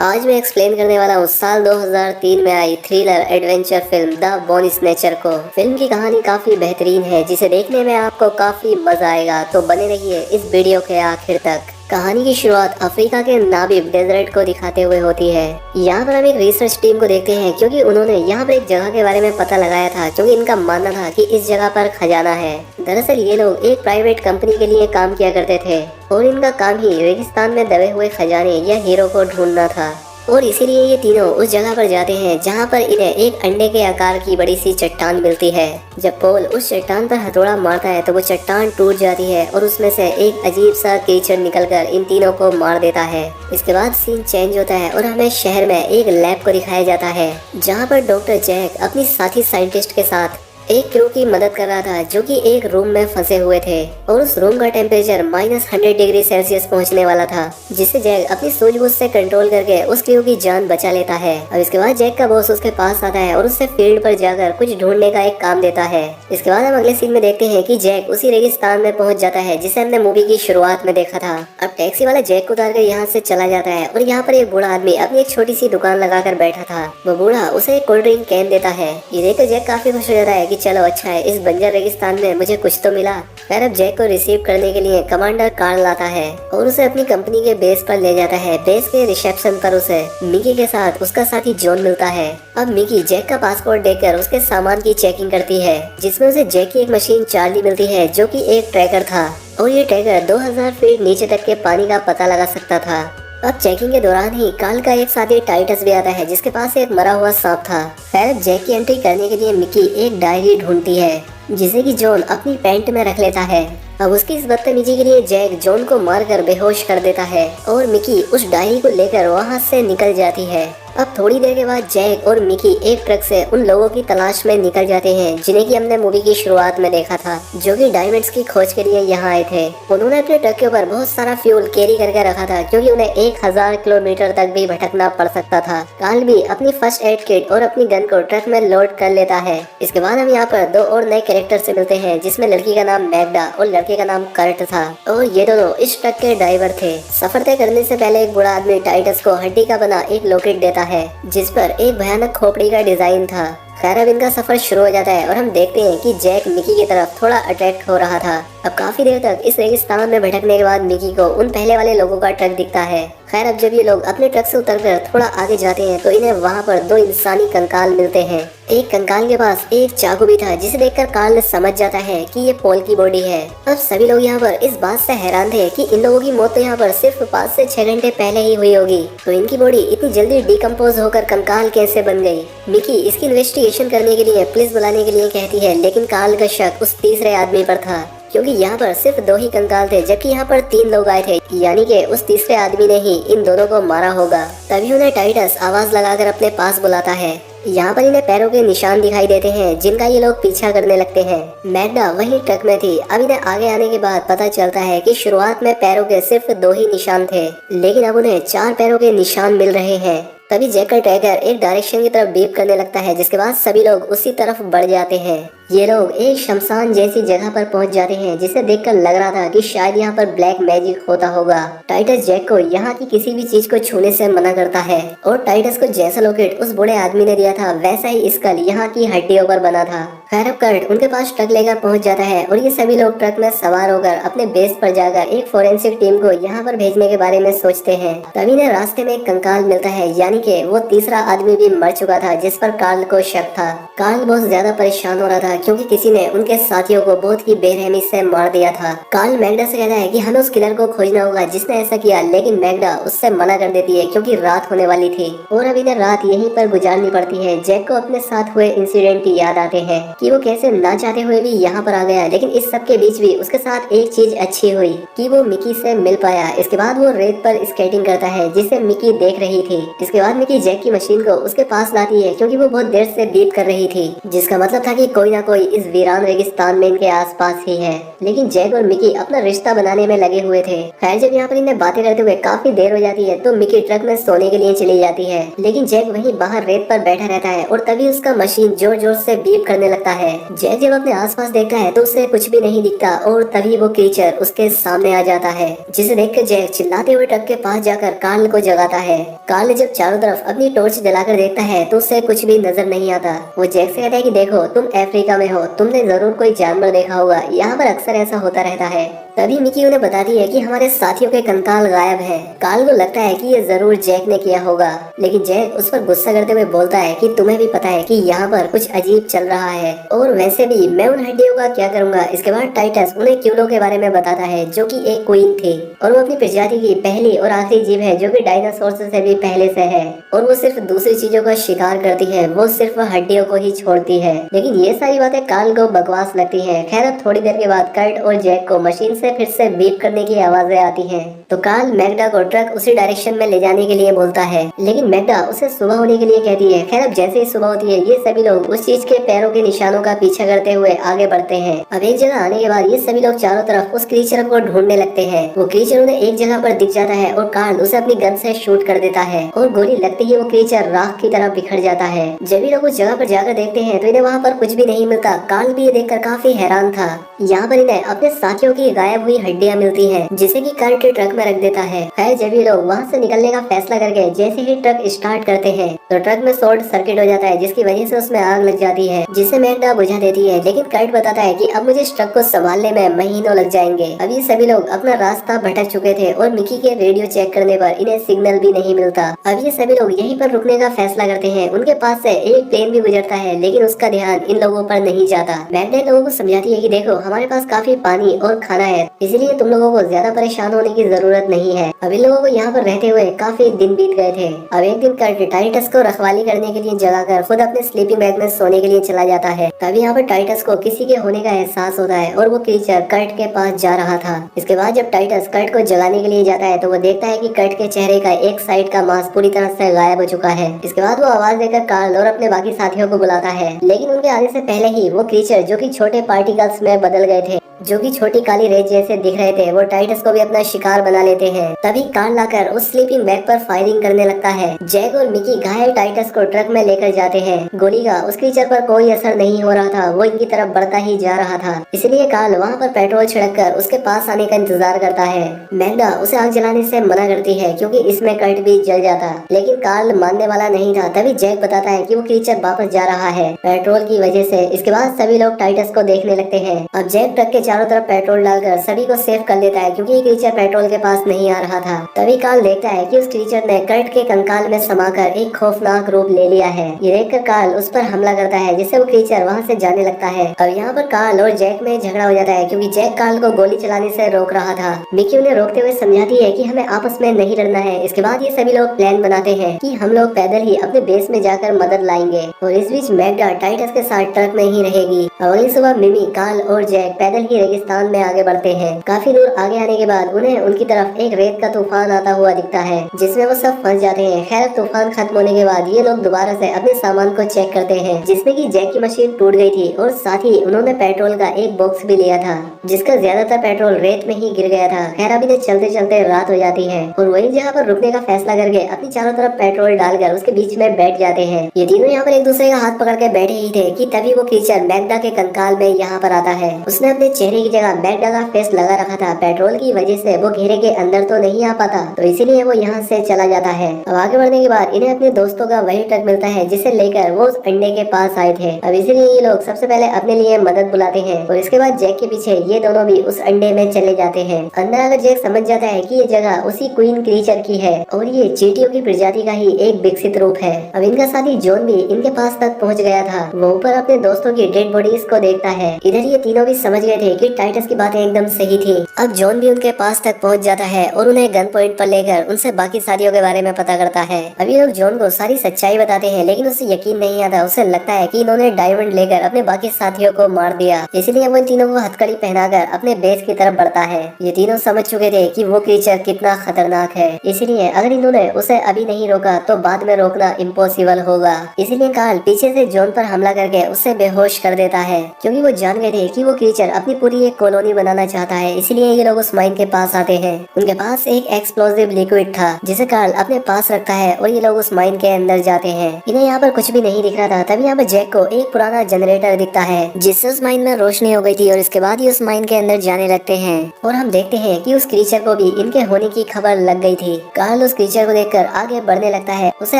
आज मैं एक्सप्लेन करने वाला हूँ साल 2003 में आई thriller adventure film the born snatcher को। फिल्म की कहानी काफी बेहतरीन है जिसे देखने में आपको काफी मजा आएगा, तो बने रहिए इस वीडियो के आखिर तक। कहानी की शुरुआत अफ्रीका के नाबिब डेजर्ट को दिखाते हुए होती है। यहाँ पर हम एक रिसर्च टीम को देखते हैं क्योंकि उन्होंने यहाँ पर एक जगह के बारे में पता लगाया था, क्योंकि इनका मानना था कि इस जगह पर खजाना है। दरअसल ये लोग एक प्राइवेट कंपनी के लिए काम किया करते थे और इनका काम ही रेगिस्तान में दबे हुए खजाने या हीरो को ढूंढना था। और इसीलिए ये तीनों उस जगह पर जाते हैं जहाँ पर इन्हें एक अंडे के आकार की बड़ी सी चट्टान मिलती है। जब पॉल उस चट्टान पर हथौड़ा मारता है तो वो चट्टान टूट जाती है और उसमें से एक अजीब सा क्रीचर निकलकर इन तीनों को मार देता है। इसके बाद सीन चेंज होता है और हमें शहर में एक लैब को दिखाया जाता है जहाँ पर डॉक्टर जैक अपनी साथी साइंटिस्ट के साथ एक क्रू की मदद कर रहा था जो कि एक रूम में फंसे हुए थे और उस रूम का टेम्परेचर -100 डिग्री सेल्सियस पहुंचने वाला था, जिसे जैक अपनी सूझबूझ से कंट्रोल करके उस क्रू की जान बचा लेता है। और इसके बाद जैक का बॉस उसके पास आता है और उससे फील्ड पर जाकर कुछ ढूंढने का एक काम देता है। इसके बाद हम अगले सीन में देखते हैं कि जैक उसी रेगिस्तान में पहुंच जाता है जिसे हमने मूवी की शुरुआत में देखा था। अब टैक्सी वाला जैक को उतार कर यहाँ से चला जाता है और यहाँ पर एक बूढ़ा आदमी अपनी एक छोटी सी दुकान लगाकर बैठा था। वो बूढ़ा उसे एक कोल्ड ड्रिंक कैन देता है। ये देखकर जैक काफी खुश हो जाता है कि चलो अच्छा है, इस बंजर रेगिस्तान में मुझे कुछ तो मिला। खैर अब जैक को रिसीव करने के लिए कमांडर कार्ल आता है और उसे अपनी कंपनी के बेस पर ले जाता है। बेस के रिसेप्शन पर उसे मिकी के साथ उसका साथी जॉन मिलता है। अब मिकी जैक का पासपोर्ट देकर उसके सामान की चेकिंग करती है, जिसमें उसे जैक की एक मशीन चार्ली मिलती है जो कि एक ट्रैकर था और ये ट्रैकर 2000 फीट नीचे तक के पानी का पता लगा सकता था। अब चेकिंग के दौरान ही कार्ल का एक साथी टाइटस भी आता है जिसके पास एक मरा हुआ सांप था। खैर जैक की एंट्री करने के लिए मिकी एक डायरी ढूंढती है जिसे कि जॉन अपनी पैंट में रख लेता है। अब उसकी इस बदतमीजी के लिए जैक जॉन को मारकर बेहोश कर देता है और मिकी उस डायरी को लेकर वहां से निकल जाती है। अब थोड़ी देर के बाद जैक और मिकी एक ट्रक से उन लोगों की तलाश में निकल जाते हैं जिन्हें कि हमने मूवी की शुरुआत में देखा था, जो कि डायमंड्स की खोज के लिए यहाँ आए थे। उन्होंने अपने ट्रक के ऊपर बहुत सारा फ्यूल कैरी करके रखा था क्योंकि उन्हें 1000 किलोमीटर तक भी भटकना पड़ सकता था। कार्ल भी अपनी फर्स्ट एड किट और अपनी गन को ट्रक में लोड कर लेता है। इसके बाद हम यहाँ पर दो और नए कैरेक्टर से मिलते हैं, जिसमें लड़की का नाम मैग्डा और लड़के का नाम कर्ट था और ये दोनों इस ट्रक के ड्राइवर थे। सफर तय करने से पहले एक बूढ़ा आदमी टाइटस को हड्डी का बना एक लॉकेट देता है जिस पर एक भयानक खोपड़ी का डिजाइन था। खैर अब इनका सफर शुरू हो जाता है और हम देखते हैं कि जैक मिकी की तरफ थोड़ा अट्रैक्ट हो रहा था। अब काफी देर तक इस रेगिस्तान में भटकने के बाद मिकी को उन पहले वाले लोगों का ट्रक दिखता है। खैर अब जब ये लोग अपने ट्रक से उतरकर थोड़ा आगे जाते हैं तो इन्हें वहाँ पर दो इंसानी कंकाल मिलते हैं। एक कंकाल के पास एक चाकू भी था जिसे देखकर कार्ल समझ जाता है कि ये पॉल की बॉडी है। अब सभी लोग यहाँ पर इस बात से हैरान थे कि इन लोगों की मौत तो यहाँ पर सिर्फ 5 से 6 घंटे पहले ही हुई होगी, तो इनकी बॉडी इतनी जल्दी डिकम्पोज होकर कंकाल कैसे बन गई। मिकी इसकी इन्वेस्टिगेशन करने के लिए पुलिस बुलाने के लिए कहती है, लेकिन कार्ल का शक उस तीसरे आदमी पर था क्योंकि यहाँ पर सिर्फ 2 ही कंकाल थे जबकि यहाँ पर 3 लोग आए थे, यानी कि उस तीसरे आदमी ने ही इन दोनों को मारा होगा। तभी उन्हें टाइटस आवाज लगाकर अपने पास बुलाता है। यहाँ पर इन्हें पैरों के निशान दिखाई देते हैं जिनका ये लोग पीछा करने लगते हैं। मैग्डा वही ट्रक में थी। अब इन्हें आगे आने के बाद पता चलता है कि शुरुआत में पैरों के सिर्फ 2 ही निशान थे, लेकिन अब उन्हें 4 पैरों के निशान मिल रहे हैं। तभी जैक का ट्रैकर एक डायरेक्शन की तरफ बीप करने लगता है, जिसके बाद सभी लोग उसी तरफ बढ़ जाते हैं। ये लोग एक शमशान जैसी जगह पर पहुंच जाते हैं जिसे देखकर लग रहा था कि शायद यहाँ पर ब्लैक मैजिक होता होगा। टाइटस जैक को यहाँ की किसी भी चीज को छूने से मना करता है और टाइटस को जैसा लॉकेट उस बूढ़े आदमी ने दिया था वैसा ही स्कल यहाँ की हड्डियों पर बना था। खैर अब कर्ट उनके पास ट्रक लेकर पहुंच जाता है और ये सभी लोग ट्रक में सवार होकर अपने बेस पर जाकर एक फोरेंसिक टीम को यहाँ पर भेजने के बारे में सोचते हैं। तभी इन्हें रास्ते में एक कंकाल मिलता है, यानी कि वो तीसरा आदमी भी मर चुका था जिस पर कार्ल को शक था। कार्ल बहुत ज्यादा परेशान हो रहा था क्योंकि किसी ने उनके साथियों को बहुत ही बेरहमी से मार दिया था। कार्ल मैग्डा से कहता है कि हमें उस किलर को खोजना होगा जिसने ऐसा किया, लेकिन मैग्डा उससे मना कर देती है क्योंकि रात होने वाली थी और अब इन्हें रात यहीं पर गुजारनी पड़ती है। जैक को अपने साथ हुए इंसिडेंट की याद आते हैं कि वो कैसे ना चाहते हुए भी यहाँ पर आ गया, लेकिन इस सब के बीच भी उसके साथ एक चीज अच्छी हुई कि वो मिकी से मिल पाया। इसके बाद वो रेत पर स्केटिंग करता है जिसे मिकी देख रही थी। इसके बाद मिकी जैक की मशीन को उसके पास लाती है क्योंकि वो बहुत देर से बीप कर रही थी, जिसका मतलब था कि कोई ना कोई इस वीरान रेगिस्तान में इनके आसपास ही है। लेकिन जैक और मिकी अपना रिश्ता बनाने में लगे हुए थे। खैर जब यहाँ पर इन्हें बातें करते हुए काफी देर हो जाती है तो मिकी ट्रक में सोने के लिए चली जाती है, लेकिन जैक वहीं बाहर रेत पर बैठा रहता है और तभी उसका मशीन जोर जोर से बीप करने लगता है। जैक जब अपने आसपास देखता है तो उसे कुछ भी नहीं दिखता और तभी वो क्रीचर उसके सामने आ जाता है, जिसे देखकर जैक चिल्लाते हुए ट्रक के पास जाकर कार्ल को जगाता है। कार्ल जब चारों तरफ अपनी टॉर्च जलाकर देखता है तो उसे कुछ भी नजर नहीं आता। वो जैक से कहता है कि देखो तुम अफ्रीका में हो, तुमने जरूर कोई जानवर देखा होगा, यहाँ पर अक्सर ऐसा होता रहता है। तभी मिकी उन्हें बताती है कि हमारे साथियों के कंकाल गायब है। कार्ल को लगता है कि ये जरूर जैक ने किया होगा, लेकिन जैक उस पर गुस्सा करते हुए बोलता है कि तुम्हें भी पता है कि यहाँ पर कुछ अजीब चल रहा है और वैसे भी मैं उन हड्डियों का क्या करूँगा। इसके बाद टाइटस उन्हें क्यूलो के बारे में बताता है जो कि एक क्वीन थी और वो अपनी प्रजाति की पहली और आखिरी जीव है जो कि डायनासोर से भी पहले से है और वो सिर्फ दूसरी चीजों का शिकार करती है, वो सिर्फ हड्डियों को ही छोड़ती है। लेकिन ये सारी बातें कार्ल को बकवास लगती है। खैर अब थोड़ी देर के बाद कर्ट और जैक को मशीन से फिर से बीप करने की आवाजें आती हैं, तो कार्ल मैग्डा को ट्रक उसी डायरेक्शन में ले जाने के लिए बोलता है, लेकिन मैग्डा उसे सुबह होने के लिए कहती है। खैर अब जैसे ही सुबह होती है ये सभी लोग उस चीज के पैरों के निशानों का पीछा करते हुए आगे बढ़ते हैं। अब एक जगह आने के बाद ये सभी लोग चारों तरफ उस क्रीचर को ढूंढने लगते हैं। वो क्रीचर उन्हें एक जगह पर दिख जाता है और कार्ल उसे अपनी गन से शूट कर देता है और गोली लगते ही वो क्रीचर राख की तरह बिखर जाता है। जब ये लोग उस जगह पर जाकर देखते हैं तो इन्हें वहाँ पर कुछ भी नहीं मिलता। कार्ल भी ये देखकर काफी हैरान था। यहाँ पर इन्हें अपने साथियों की गायब हुई हड्डियाँ मिलती हैं, जिसे कि कर्ट ट्रक में रख देता है। खैर जब ये लोग वहाँ से निकलने का फैसला करके जैसे ही ट्रक स्टार्ट करते हैं तो ट्रक में शॉर्ट सर्किट हो जाता है, जिसकी वजह से उसमें आग लग जाती है, जिसे मैग्डा बुझा देती है। लेकिन कर्ट बताता है कि अब मुझे इस ट्रक को संभालने में महीनों लग जाएंगे। अब ये सभी लोग अपना रास्ता भटक चुके थे और मिकी के रेडियो चेक करने पर इन्हें सिग्नल भी नहीं मिलता। अब ये सभी लोग यहीं पर रुकने का फैसला करते हैं। उनके पास से एक प्लेन भी गुजरता है, लेकिन उसका ध्यान इन लोगों पर नहीं जाता। मैग्डा लोगों को समझाती है कि देखो हमारे पास काफी पानी और खाना है, इसलिए तुम लोगों को ज्यादा परेशान होने की जरूरत नहीं है। अब इन लोगों को यहाँ पर रहते हुए काफी दिन बीत गए थे। अब एक दिन कर्ट टाइटस को रखवाली करने के लिए जगाकर खुद अपने स्लीपिंग बैग में सोने के लिए चला जाता है। तभी यहाँ पर टाइटस को किसी के होने का एहसास होता है और वो क्रीचर कर्ट के पास जा रहा था। इसके बाद जब टाइटस कर्ट को जगाने के लिए जाता है तो वो देखता है कि कर्ट के चेहरे का एक साइड का मांस पूरी तरह से गायब हो चुका है। इसके बाद वो आवाज देकर कार्ल और अपने बाकी साथियों को बुलाता है, लेकिन उनके आने से पहले ही वो क्रीचर जो कि छोटे पार्टिकल्स में बदल गए थे, जो कि छोटी काली रेत जैसे दिख रहे थे, वो टाइटस को भी अपना शिकार बना लेते हैं। तभी कार्ल लाकर उस स्लीपिंग बैग पर फायरिंग करने लगता है। जैक और मिकी घायल टाइटस को ट्रक में लेकर जाते हैं। गोली का उस क्रीचर पर कोई असर नहीं हो रहा था, वो इनकी तरफ बढ़ता ही जा रहा था। इसलिए कार्ल वहाँ पर पेट्रोल छिड़ककर उसके पास आने का इंतजार करता है। मैग्डा उसे आग जलाने से मना करती है क्योंकि इसमें कर्ट भी जल जाता, लेकिन कार्ल मानने वाला नहीं था। तभी जैक बताता है कि वो क्रीचर वापस जा रहा है पेट्रोल की वजह से। इसके बाद सभी लोग टाइटस को देखने लगते हैं। अब जैक ट्रक के चारों तरफ पेट्रोल डालकर सभी को सेव कर लेता है क्योंकि ये क्रीचर पेट्रोल के पास नहीं आ रहा था। तभी कार्ल देखता है कि उस क्रीचर ने कर्ट के कंकाल में समाकर एक खौफनाक रूप ले लिया है। ये देखकर कार्ल उस पर हमला करता है, जिससे वो क्रीचर वहाँ से जाने लगता है। और यहाँ पर कार्ल और जैक में झगड़ा हो जाता है क्योंकि जैक कार्ल को गोली चलाने से रोक रहा था। मिकी उन्हें रोकते हुए समझाती है कि हमें आपस में नहीं लड़ना है। इसके बाद ये सभी लोग प्लान बनाते हैं कि हम लोग पैदल ही अपने बेस में जाकर मदद लाएंगे और इस बीच मैग्डा टाइटस के साथ ट्रक में ही रहेगी। अगली सुबह मिमी, कार्ल और जैक पैदल ही रेगिस्तान में आगे बढ़ते हैं। काफी दूर आगे आने के बाद उन्हें उनकी तरफ एक रेत का तूफान आता हुआ दिखता है, जिसमें वो सब फंस जाते हैं। खैर तूफान खत्म होने के बाद ये लोग दोबारा से अपने सामान को चेक करते हैं, जिसमें कि जैक की मशीन टूट गई थी और साथ ही उन्होंने पेट्रोल का एक बॉक्स भी लिया था, जिसका ज्यादातर पेट्रोल रेत में ही गिर गया था। खैर अभी चलते चलते रात हो जाती है और वही जगह पर रुकने का फैसला करके अपनी चारों तरफ पेट्रोल डालकर उसके बीच में बैठ जाते हैं। ये तीनों यहाँ पर एक दूसरे का हाथ पकड़ के बैठे ही थे कि तभी वो क्रीचर मैग्डा के कंकाल में यहाँ पर आता है। उसने अपने चेहरे की जगह मैग्डा का फेस लगा रखा था। पेट्रोल की वजह से वो घेरे के अंदर तो नहीं आ पाता, तो इसीलिए वो यहाँ से चला जाता है। अब आगे बढ़ने के बाद इन्हें अपने दोस्तों का वही ट्रक मिलता है जिसे लेकर वो उस अंडे के पास आए थे। अब इसीलिए ये लोग सबसे पहले अपने लिए मदद बुलाते हैं और इसके बाद जैक के पीछे ये दोनों भी उस अंडे में चले जाते हैं। अंदर अगर जैक समझ जाता है कि ये जगह उसी क्वीन क्रीचर की है और ये चींटियों की प्रजाति का ही एक विकसित रूप है। अब इनका साथी जॉन भी इनके पास तक पहुँच गया था। वो ऊपर अपने दोस्तों की डेड बॉडीज को देखता है। इधर ये तीनों भी समझ गए थे थे कि टाइटस की बातें एकदम सही थी। अब जॉन भी उनके पास तक पहुंच जाता है और उन्हें गन पॉइंट पर लेकर उनसे बाकी साथियों के बारे में पता करता है। अब ये लोग जॉन को सारी सच्चाई बताते हैं, लेकिन उसे यकीन नहीं आता। उसे लगता है कि इन्होंने डायमंड लेकर अपने बाकी साथियों को मार दिया, इसलिए वो इन तीनों को हथकड़ी पहनाकर अपने बेस की तरफ बढ़ता है। ये तीनों समझ चुके थे कि वो क्रीचर कितना खतरनाक है, इसलिए अगर इन्होंने उसे अभी नहीं रोका तो बाद में रोकना इम्पॉसिबल होगा। इसलिए कार्ल पीछे से जॉन पर हमला करके उसे बेहोश कर देता है, क्योंकि वो जान गए थे कि वो क्रीचर अपनी पूरी एक कॉलोनी बनाना चाहता है। इसलिए ये लोग उस माइन के पास आते हैं। उनके पास एक एक्सप्लोसिव लिक्विड था जिसे कार्ल अपने पास रखता है और ये लोग उस माइन के अंदर जाते हैं। इन्हें यहाँ पर कुछ भी नहीं दिख रहा था। तभी यहाँ पर जैक को एक पुराना जनरेटर दिखता है जिससे उस माइन में रोशनी हो गई थी, और इसके बाद ही उस माइन के अंदर जाने लगते हैं। और हम देखते हैं कि उस क्रीचर को भी इनके होने की खबर लग गई थी। कार्ल उस क्रीचर को देखकर आगे बढ़ने लगता है। उसे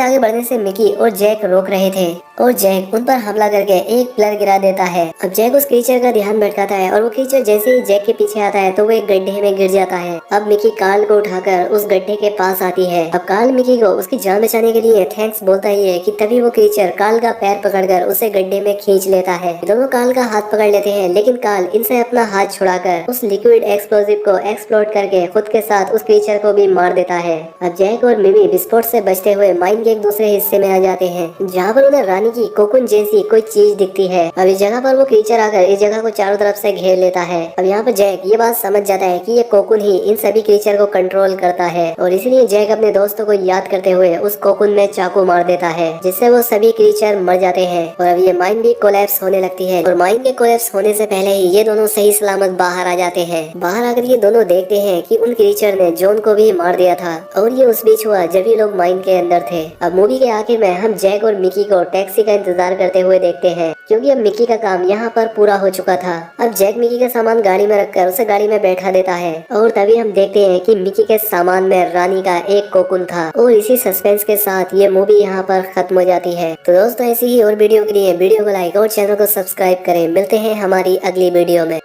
आगे बढ़ने से मिकी और जैक रोक रहे थे और जैक उन पर हमला करके एक पिलर गिरा देता है। अब जैक उस क्रीचर का ध्यान भटकाता है और वो क्रीचर जैसे ही जैक के पीछे आता है तो वो एक गड्ढे में गिर जाता है। अब मिकी कार्ल को उठाकर उस गड्ढे के पास आती है। अब कार्ल मिकी को उसकी जान बचाने के लिए थैंक्स बोलता ही है कि तभी वो क्रीचर कार्ल का पैर पकड़कर उसे गड्ढे में खींच लेता है। दोनों कार्ल का हाथ पकड़ लेते हैं, लेकिन कार्ल इनसे अपना हाथ छुड़ाकर उस लिक्विड एक्सप्लोसिव को एक्सप्लोड करके खुद के साथ उस क्रीचर को भी मार देता है। अब जैक और मिमी विस्फोट से बचते हुए माइन के एक दूसरे हिस्से में आ जाते हैं, जहाँ पर उन्हें रानी की कोकुन जैसी कोई चीज दिखती है। अब इस जगह पर वो क्रीचर आकर इस जगह को चारों तरफ से घेर लेता है। अब यहाँ पर जैक ये बात समझ जाता है कि ये कोकुन ही इन सभी क्रीचर को कंट्रोल करता है, और इसलिए जैक अपने दोस्तों को याद करते हुए उस कोकुन में चाकू मार देता है, जिससे वो सभी क्रीचर मर जाते हैं। और अब ये माइन भी कोलैप्स होने लगती है, और माइन के कोलैप्स होने से पहले ही ये दोनों सही सलामत बाहर आ जाते हैं। बाहर आकर ये दोनों देखते हैं कि उन क्रीचर ने जॉन को भी मार दिया था, और ये उस बीच हुआ जब ये लोग माइन के अंदर थे। अब मूवी के आखिर में हम जैक और मिकी को टैक्सी का इंतजार करते हुए देखते हैं, क्योंकि अब मिकी का काम यहाँ पर पूरा हो चुका था। अब जैक मिकी का सामान गाड़ी में रखकर उसे गाड़ी में बैठा देता है, और तभी हम देखते हैं कि मिकी के सामान में रानी का एक कोकुन था। और इसी सस्पेंस के साथ ये मूवी यहाँ पर खत्म हो जाती है। तो दोस्तों ऐसी ही और वीडियो के लिए वीडियो को लाइक और चैनल को सब्सक्राइब करें। मिलते हैं हमारी अगली वीडियो में।